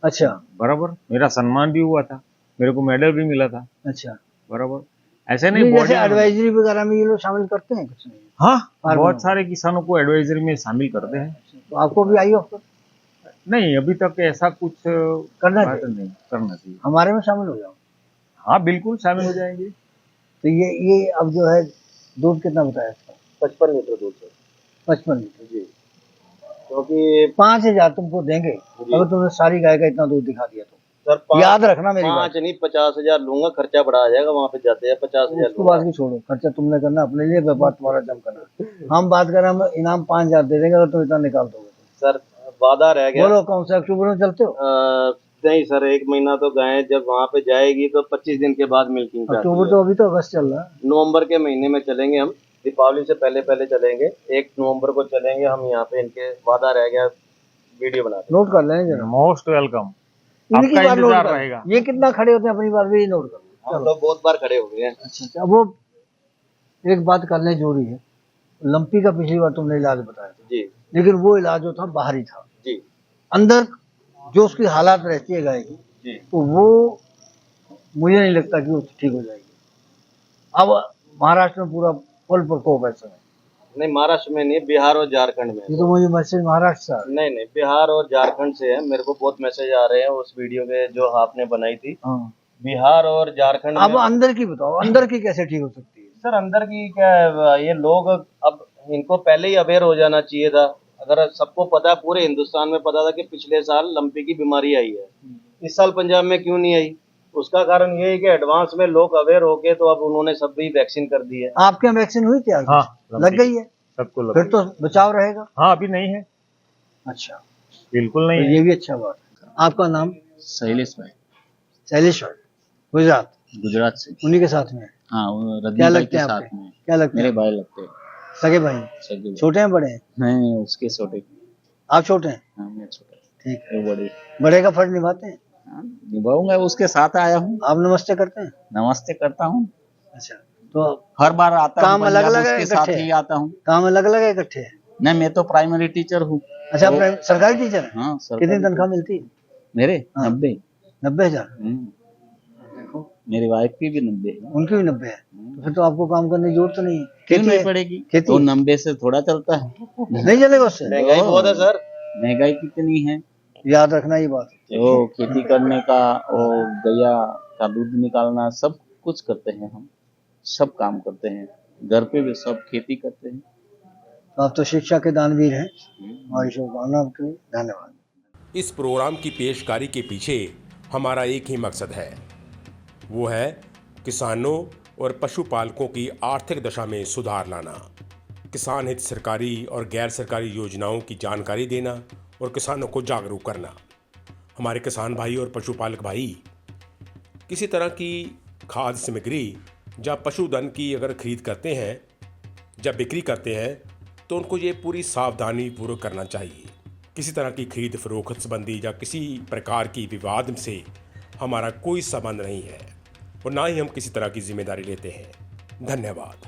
Speaker 1: अच्छा
Speaker 2: बराबर, मेरा सम्मान भी हुआ था, मेरे को मेडल भी मिला था।
Speaker 1: अच्छा,
Speaker 2: बराबर, ऐसे नहीं
Speaker 1: जैसे
Speaker 2: बॉडी।
Speaker 1: एडवाइजरी वगैरह में ये लोग शामिल करते हैं कुछ नहीं?
Speaker 2: हाँ,
Speaker 1: फार्मर
Speaker 2: बहुत सारे किसानों को एडवाइजरी में शामिल करते हैं।
Speaker 1: तो आपको भी आई ऑफर?
Speaker 2: नहीं, अभी तक ऐसा कुछ
Speaker 1: करना
Speaker 2: बात
Speaker 1: चाहिए।
Speaker 2: नहीं करना चाहिए।
Speaker 1: हमारे में शामिल हो जाओ।
Speaker 2: हाँ बिल्कुल शामिल हो जाएंगे।
Speaker 1: तो ये अब जो है दूध कितना बताया इसका?
Speaker 3: 55 लीटर दूध सर।
Speaker 1: 55 लीटर
Speaker 3: जी, क्योंकि
Speaker 1: 5,000 तुमको देंगे अगर तुमने सारी गाय का इतना दूध दिखा दिया तो।
Speaker 3: सर
Speaker 1: याद रखना मेरी बात।
Speaker 3: 5 नहीं 50,000 लूंगा, खर्चा बढ़ा आ जाएगा, वहाँ पे जाते हैं 50,000
Speaker 1: उसको बात की छोड़ो, खर्चा तुमने करना अपने लिए, व्यापार तुम्हारा जम करना। हम बात करें, हम इनाम 5,000 दे देंगे अगर तुम इतना निकाल दोगे।
Speaker 3: सर वादा रह गया।
Speaker 1: बोलो कौन सा अक्टूबर में चलते हो?
Speaker 3: नहीं सर, 1 महीना तो गाय जब वहाँ पे जाएगी तो 25 दिन के बाद मिल्किंग का।
Speaker 1: अक्टूबर तो अभी तो अगस्त चल रहा है।
Speaker 3: नवंबर के महीने में चलेंगे हम, दीपावली से पहले पहले चलेंगे, 1 नवंबर को चलेंगे हम यहाँ पे। इनके वादा रह गया, वीडियो बनाते।
Speaker 1: नोट कर लेंगे जरा,
Speaker 2: मोस्ट वेलकम,
Speaker 1: इनकी
Speaker 2: आपका
Speaker 1: बात नोट
Speaker 2: इंतजार
Speaker 1: कर।
Speaker 2: रहेगा।
Speaker 1: ये कितना खड़े होते हैं अपनी बात भी नोट कर।
Speaker 3: हम लोग बहुत बार खड़े हो गए हैं।
Speaker 1: अच्छा, वो एक बात करने जरूरी है, लंपी का पिछली बार तुमने इलाज बताया था
Speaker 3: जी
Speaker 1: लेकिन वो इलाज जो था बाहरी था,
Speaker 3: जी
Speaker 1: अंदर जो उसकी हालात रहती है गाय की,
Speaker 3: जी।
Speaker 1: तो वो मुझे नहीं लगता कि वो ठीक हो जाएगी। अब महाराष्ट्र में पूरा फुल प्रकोप है समय।
Speaker 3: नहीं, महाराष्ट्र में नहीं, बिहार और झारखंड में।
Speaker 1: ये तो मुझे मैसेज महाराष्ट्र से आ रहा है।
Speaker 3: नहीं, बिहार और झारखंड से है। मेरे को बहुत मैसेज आ रहे हैं उस वीडियो के जो आपने बनाई थी।
Speaker 1: हाँ।
Speaker 3: बिहार और झारखंड
Speaker 1: अब
Speaker 3: में।
Speaker 1: अंदर की बताओ, अंदर की कैसे ठीक हो सकती है?
Speaker 3: सर अंदर की क्या है, ये लोग अब इनको पहले ही अवेयर हो जाना चाहिए था। अगर सबको पता है, पूरे हिंदुस्तान में पता था कि पिछले साल लंपी की बीमारी आई है, इस साल पंजाब में क्यों नहीं आई? उसका कारण ये है कि एडवांस में लोग अवेयर हो गए, तो अब उन्होंने सब भी वैक्सीन कर दी है।
Speaker 1: आपके यहाँ वैक्सीन हुई थी?
Speaker 2: हाँ,
Speaker 1: लग गई है,
Speaker 2: सबको लग
Speaker 1: फिर
Speaker 2: गई।
Speaker 1: तो बचाव रहेगा।
Speaker 2: हाँ, अभी नहीं है,
Speaker 1: अच्छा,
Speaker 2: बिल्कुल नहीं
Speaker 1: तो
Speaker 2: है।
Speaker 1: ये भी अच्छा बात है। आपका नाम?
Speaker 4: शैलेश भाई,
Speaker 1: शैलेश भाई, गुजरात,
Speaker 4: गुजरात से।
Speaker 1: उन्हीं के साथ में?
Speaker 4: हाँ, वो
Speaker 1: क्या
Speaker 4: रजनी भाई
Speaker 1: लगते
Speaker 4: के
Speaker 1: हैं
Speaker 4: साथ
Speaker 1: आपके?
Speaker 4: में।
Speaker 1: क्या लगते
Speaker 4: मेरे
Speaker 1: हैं?
Speaker 4: भाई लगते हैं।
Speaker 1: सगे भाई?
Speaker 4: सगे भाई।
Speaker 1: छोटे हैं बड़े हैं?
Speaker 4: नहीं, उसके छोटे।
Speaker 1: आप छोटे हैं?
Speaker 4: हाँ, मैं छोटा।
Speaker 1: ठीक है।
Speaker 4: वो बड़े।
Speaker 1: बड़े का फर्ज निभाते हैं?
Speaker 4: हाँ, निभाऊंगा, उसके साथ आया हूँ।
Speaker 1: आप नमस्ते करते हैं?
Speaker 4: नमस्ते करता हूँ।
Speaker 1: अच्छा, तो
Speaker 4: हर बार आता हूँ
Speaker 1: काम अलग
Speaker 4: पंजाब,
Speaker 1: अलग है,
Speaker 4: उसके साथ
Speaker 1: इकट्ठे?
Speaker 4: ही आता हूँ।
Speaker 1: काम अलग अलग है, इकट्ठे है?
Speaker 4: नहीं, मैं तो प्राइमरी टीचर हूँ।
Speaker 1: अच्छा, सरकारी टीचर है?
Speaker 4: हाँ,
Speaker 1: कितनी तनख्वाह मिलती है?
Speaker 4: मेरे
Speaker 1: हाँ।
Speaker 4: 90।
Speaker 1: 90,000?
Speaker 4: मेरी वाइफ की भी 90 है।
Speaker 1: उनकी भी 90 है? तो फिर तो आपको काम करने की जरूरत नहीं है।
Speaker 4: क्यों
Speaker 1: खेती
Speaker 4: नहीं
Speaker 1: है?
Speaker 4: पड़ेगी?
Speaker 1: खेती
Speaker 4: तो 90 से थोड़ा चलता है।
Speaker 1: नहीं चलेगा उससे?
Speaker 3: महंगाई बहुत है सर।
Speaker 4: महंगाई कितनी है?
Speaker 1: याद रखना ये बात।
Speaker 4: तो खेती करने का और गैया का दूध निकालना सब कुछ करते हैं हम, सब काम करते हैं, घर पे भी सब खेती करते हैं।
Speaker 1: तो आप तो शिक्षा के दानवीर हैं, हमारी शुभकामना आपके लिए। धन्यवाद।
Speaker 5: इस प्रोग्राम की पेशकारी के पीछे हमारा एक ही मकसद है, वो है किसानों और पशुपालकों की आर्थिक दशा में सुधार लाना, किसान हित सरकारी और गैर सरकारी योजनाओं की जानकारी देना और किसानों को जागरूक करना। हमारे किसान भाई और पशुपालक भाई किसी तरह की खाद्य सामग्री या पशुधन की अगर खरीद करते हैं या बिक्री करते हैं तो उनको ये पूरी सावधानी पूर्वक करना चाहिए। किसी तरह की खरीद फरोख्त संबंधी या किसी प्रकार की विवाद से हमारा कोई संबंध नहीं है और ना ही हम किसी तरह की जिम्मेदारी लेते हैं। धन्यवाद।